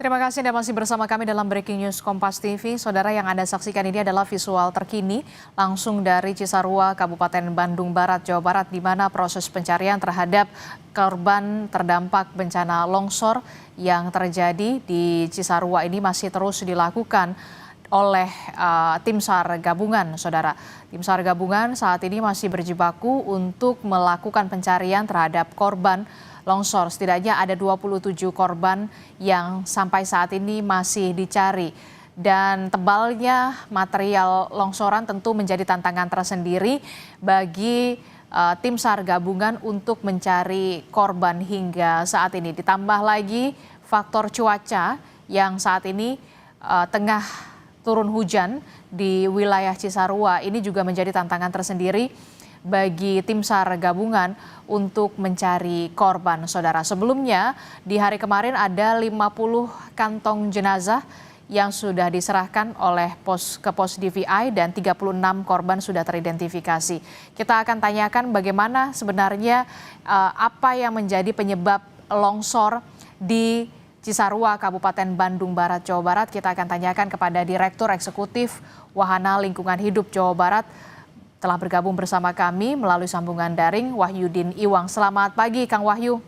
Terima kasih Anda masih bersama kami dalam Breaking News Kompas TV. Saudara, yang Anda saksikan ini adalah visual terkini langsung dari Cisarua, Kabupaten Bandung Barat, Jawa Barat, di mana proses pencarian terhadap korban terdampak bencana longsor yang terjadi di Cisarua ini masih terus dilakukan oleh tim SAR gabungan, saudara. Tim SAR gabungan saat ini masih berjibaku untuk melakukan pencarian terhadap korban longsor. Setidaknya ada 27 korban yang sampai saat ini masih dicari. Dan tebalnya material longsoran tentu menjadi tantangan tersendiri bagi tim SAR gabungan untuk mencari korban hingga saat ini. Ditambah lagi faktor cuaca yang saat ini tengah turun hujan di wilayah Cisarua. Ini juga menjadi tantangan tersendiri bagi tim SAR gabungan untuk mencari korban, saudara. Sebelumnya di hari kemarin ada 50 kantong jenazah yang sudah diserahkan oleh ke pos DVI dan 36 korban sudah teridentifikasi. Kita akan tanyakan bagaimana sebenarnya apa yang menjadi penyebab longsor di Cisarua, Kabupaten Bandung Barat, Jawa Barat. Kita akan tanyakan kepada Direktur Eksekutif Wahana Lingkungan Hidup Jawa Barat. Telah bergabung bersama kami melalui sambungan daring, Wahyudin Iwang. Selamat pagi, Kang Wahyu.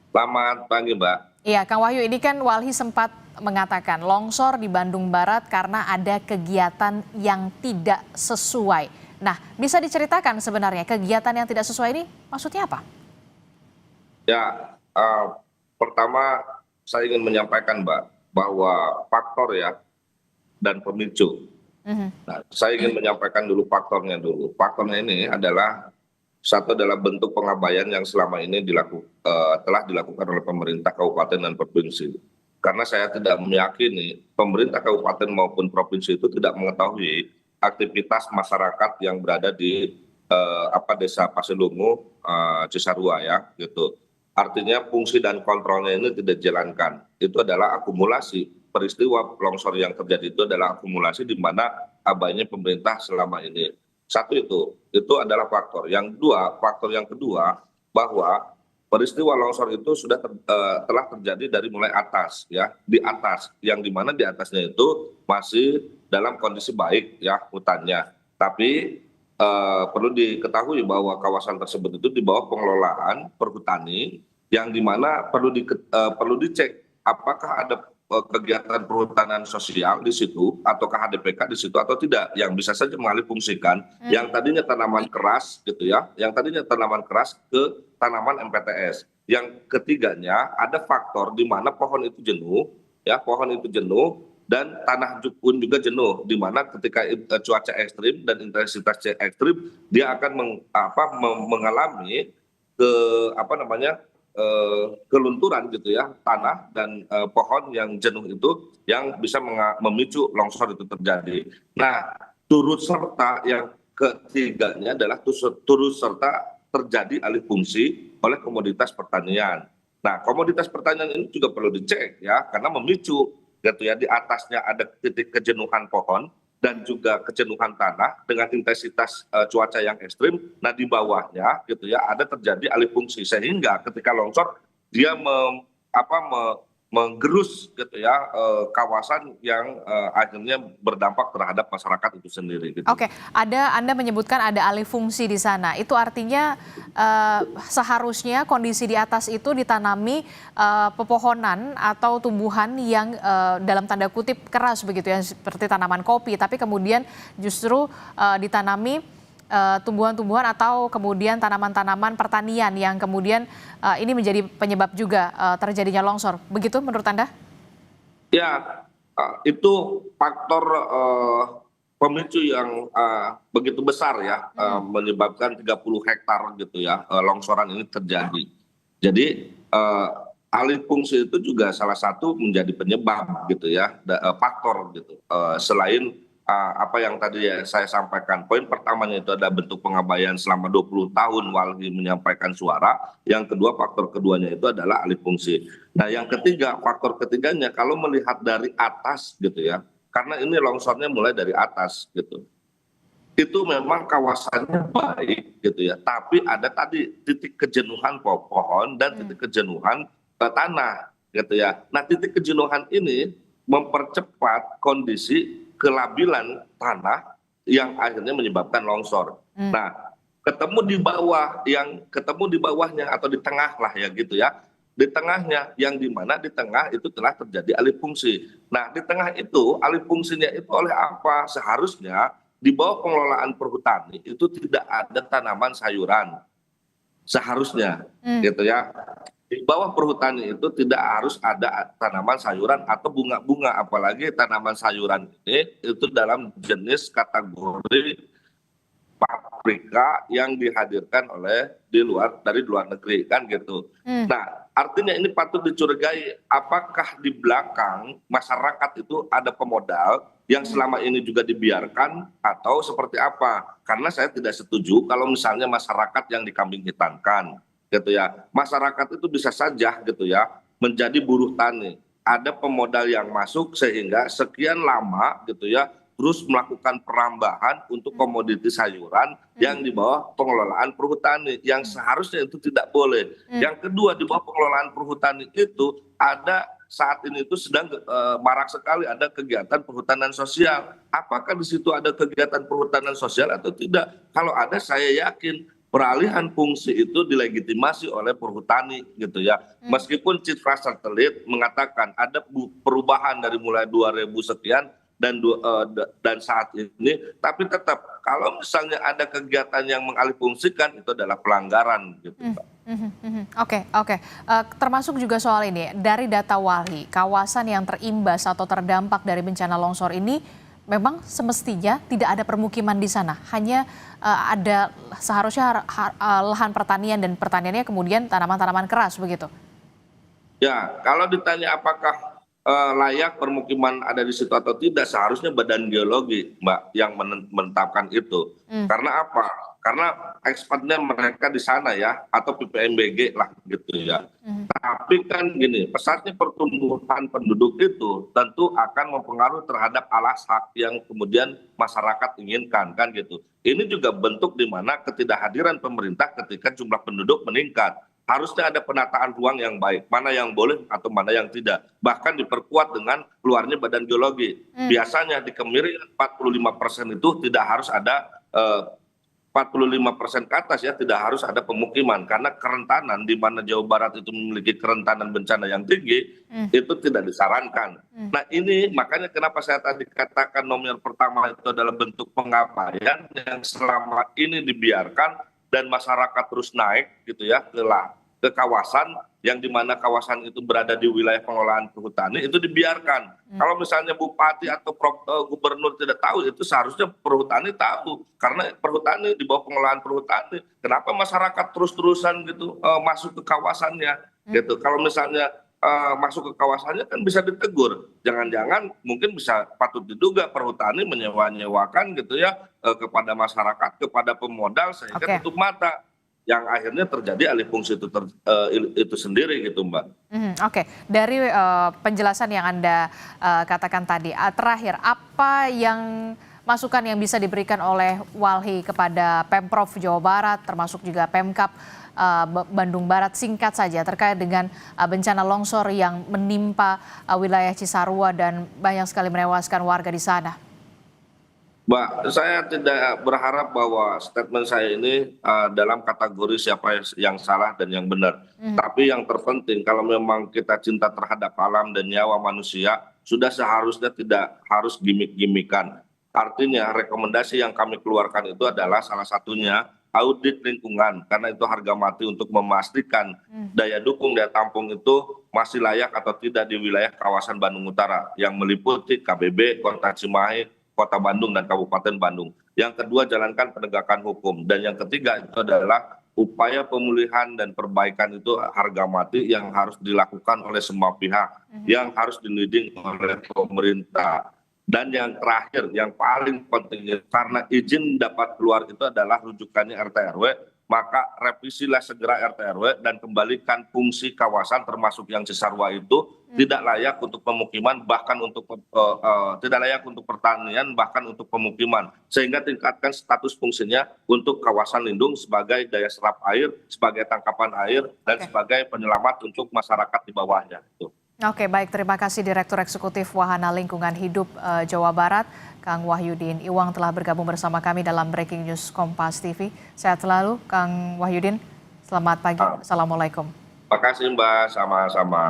Selamat pagi, Mbak. Iya, Kang Wahyu, ini kan Walhi sempat mengatakan longsor di Bandung Barat karena ada kegiatan yang tidak sesuai. Nah, bisa diceritakan sebenarnya kegiatan yang tidak sesuai ini maksudnya apa? Ya, pertama saya ingin menyampaikan, Mbak, bahwa faktor ya dan pemicu. Nah, saya ingin menyampaikan dulu faktornya dulu. Faktornya ini adalah satu adalah bentuk pengabaian yang selama ini telah dilakukan oleh pemerintah kabupaten dan provinsi. Karena saya tidak meyakini pemerintah kabupaten maupun provinsi itu tidak mengetahui aktivitas masyarakat yang berada di desa Pasilungu, Cisarua ya, gitu. Artinya fungsi dan kontrolnya ini tidak dijalankan. Itu adalah akumulasi. Peristiwa longsor yang terjadi itu adalah akumulasi di mana abainya pemerintah selama ini. Satu itu adalah faktor. Faktor yang kedua bahwa peristiwa longsor itu telah terjadi dari mulai atas ya, di atas, yang dimana di atasnya itu masih dalam kondisi baik ya hutannya. Tapi perlu diketahui bahwa kawasan tersebut itu di bawah pengelolaan perhutani, yang dimana perlu dicek apakah ada kegiatan perhutanan sosial di situ ataukah HDPK di situ atau tidak, yang bisa saja mengalih fungsikan yang tadinya tanaman keras gitu ya, yang tadinya tanaman keras ke tanaman MPTS. Yang ketiganya ada faktor di mana pohon itu jenuh ya, dan tanah pun juga jenuh, di mana ketika cuaca ekstrim dan intensitas ekstrim dia akan mengalami kelunturan gitu ya, tanah dan pohon yang jenuh itu yang bisa memicu longsor itu terjadi. Nah, turut serta yang ketiganya adalah turut serta terjadi alih fungsi oleh komoditas pertanian. Nah, komoditas pertanian ini juga perlu dicek ya, karena memicu gitu ya, di atasnya ada titik kejenuhan pohon dan juga kejenuhan tanah dengan intensitas cuaca yang ekstrim. Nah, di bawahnya gitu ya ada terjadi alih fungsi, sehingga ketika longsor dia menggerus gitu ya kawasan yang akhirnya berdampak terhadap masyarakat itu sendiri gitu. Oke, Anda menyebutkan ada alih fungsi di sana. Itu artinya seharusnya kondisi di atas itu ditanami pepohonan atau tumbuhan yang dalam tanda kutip keras begitu ya, seperti tanaman kopi, tapi kemudian justru ditanami tumbuhan-tumbuhan atau kemudian tanaman-tanaman pertanian yang kemudian ini menjadi penyebab juga terjadinya longsor. Begitu menurut Anda? Ya, itu faktor pemicu yang begitu besar ya, menyebabkan 30 hektar gitu ya longsoran ini terjadi. Jadi alih fungsi itu juga salah satu menjadi penyebab gitu ya, faktor gitu. Selain apa yang tadi ya saya sampaikan, poin pertamanya itu ada bentuk pengabaian selama 20 tahun Walhi menyampaikan suara. Yang kedua, faktor keduanya itu adalah alih fungsi. Nah, yang ketiga, faktor ketiganya kalau melihat dari atas gitu ya, karena ini longsornya mulai dari atas gitu, itu memang kawasannya baik gitu ya, tapi ada tadi titik kejenuhan pohon dan titik kejenuhan tanah. gitu ya. Nah, titik kejenuhan ini mempercepat kondisi kelabilan tanah yang akhirnya menyebabkan longsor. Hmm. Nah, ketemu di bawahnya atau di tengah lah ya gitu ya. Di tengahnya yang di mana di tengah itu telah terjadi alih fungsi. Nah, di tengah itu alih fungsinya itu oleh apa? Seharusnya di bawah pengelolaan perhutani itu tidak ada tanaman sayuran. Seharusnya Hmm. gitu ya. Di bawah perhutani itu tidak harus ada tanaman sayuran atau bunga-bunga, apalagi tanaman sayuran ini itu dalam jenis kategori paprika yang dihadirkan dari luar negeri kan gitu. Hmm. Nah, artinya ini patut dicurigai apakah di belakang masyarakat itu ada pemodal yang selama ini juga dibiarkan atau seperti apa? Karena saya tidak setuju kalau misalnya masyarakat yang dikambing hitamkan gitu ya. Masyarakat itu bisa saja gitu ya menjadi buruh tani. Ada pemodal yang masuk sehingga sekian lama gitu ya terus melakukan perambahan untuk komoditi sayuran yang di bawah pengelolaan perhutani yang seharusnya itu tidak boleh. Yang kedua, di bawah pengelolaan perhutani itu ada saat ini itu sedang marak sekali ada kegiatan perhutanan sosial. Apakah di situ ada kegiatan perhutanan sosial atau tidak? Kalau ada, saya yakin peralihan fungsi itu dilegitimasi oleh perhutani gitu ya. Meskipun citra satelit mengatakan ada perubahan dari mulai 2000 sekian dan saat ini, tapi tetap kalau misalnya ada kegiatan yang mengalihfungsikan itu adalah pelanggaran gitu, Mbak. Oke, oke. Termasuk juga soal ini, dari data Walhi, kawasan yang terimbas atau terdampak dari bencana longsor ini memang semestinya tidak ada permukiman di sana, hanya ada seharusnya lahan pertanian dan pertaniannya kemudian tanaman-tanaman keras begitu. Ya, kalau ditanya apakah layak permukiman ada di situ atau tidak, seharusnya Badan Geologi, Mbak, yang menetapkan itu. Karena apa? Karena ekspertnya mereka di sana ya, atau PPMBG lah gitu ya. Tapi kan gini, pesatnya pertumbuhan penduduk itu tentu akan mempengaruhi terhadap alas hak yang kemudian masyarakat inginkan kan gitu. Ini juga bentuk di mana ketidakhadiran pemerintah ketika jumlah penduduk meningkat. Harusnya ada penataan ruang yang baik, mana yang boleh atau mana yang tidak. Bahkan diperkuat dengan keluarnya Badan Geologi. Biasanya di Kemiri 45% itu tidak harus ada 45% ke atas ya, tidak harus ada pemukiman. Karena kerentanan di mana Jawa Barat itu memiliki kerentanan bencana yang tinggi, itu tidak disarankan. Nah ini makanya kenapa saya tadi katakan nomor pertama itu adalah bentuk pengabaian yang selama ini dibiarkan dan masyarakat terus naik gitu ya ke kawasan yang dimana kawasan itu berada di wilayah pengelolaan perhutani itu dibiarkan. Kalau misalnya bupati atau gubernur tidak tahu, itu seharusnya perhutani tahu karena perhutani di bawah pengelolaan perhutani. Kenapa masyarakat terus-terusan gitu masuk ke kawasannya gitu? Kalau misalnya masuk ke kawasannya kan bisa ditegur. Jangan-jangan mungkin bisa patut diduga perhutani menyewa-nyewakan gitu ya kepada masyarakat, kepada pemodal sehingga tutup mata yang akhirnya terjadi alih fungsi itu sendiri gitu, Mbak. Oke, dari penjelasan yang Anda katakan tadi, terakhir apa yang masukan yang bisa diberikan oleh Walhi kepada Pemprov Jawa Barat termasuk juga Pemkab Bandung Barat, singkat saja terkait dengan bencana longsor yang menimpa wilayah Cisarua dan banyak sekali menewaskan warga di sana? Mbak, saya tidak berharap bahwa statement saya ini dalam kategori siapa yang salah dan yang benar. Tapi yang terpenting kalau memang kita cinta terhadap alam dan nyawa manusia, sudah seharusnya tidak harus gimmick-gimmickan. Artinya rekomendasi yang kami keluarkan itu adalah salah satunya audit lingkungan, karena itu harga mati untuk memastikan daya dukung, daya tampung itu masih layak atau tidak di wilayah kawasan Bandung Utara yang meliputi KBB, Kota Cimahi, Kota Bandung dan Kabupaten Bandung. Yang kedua, jalankan penegakan hukum. Dan yang ketiga itu adalah upaya pemulihan dan perbaikan itu harga mati yang harus dilakukan oleh semua pihak, yang harus diliding oleh pemerintah. Dan yang terakhir, yang paling penting, karena izin dapat keluar itu adalah rujukannya RT RW, maka revisilah segera RT RW dan kembalikan fungsi kawasan termasuk yang Cisarua itu tidak layak untuk pemukiman, bahkan untuk tidak layak untuk pertanian, bahkan untuk pemukiman, sehingga tingkatkan status fungsinya untuk kawasan lindung sebagai daya serap air, sebagai tangkapan air, dan sebagai penyelamat untuk masyarakat di bawahnya. Oke, baik. Terima kasih Direktur Eksekutif Wahana Lingkungan Hidup Jawa Barat, Kang Wahyudin Iwang telah bergabung bersama kami dalam Breaking News Kompas TV. Sehat selalu, Kang Wahyudin. Selamat pagi. Assalamualaikum. Terima kasih Mbak, sama-sama.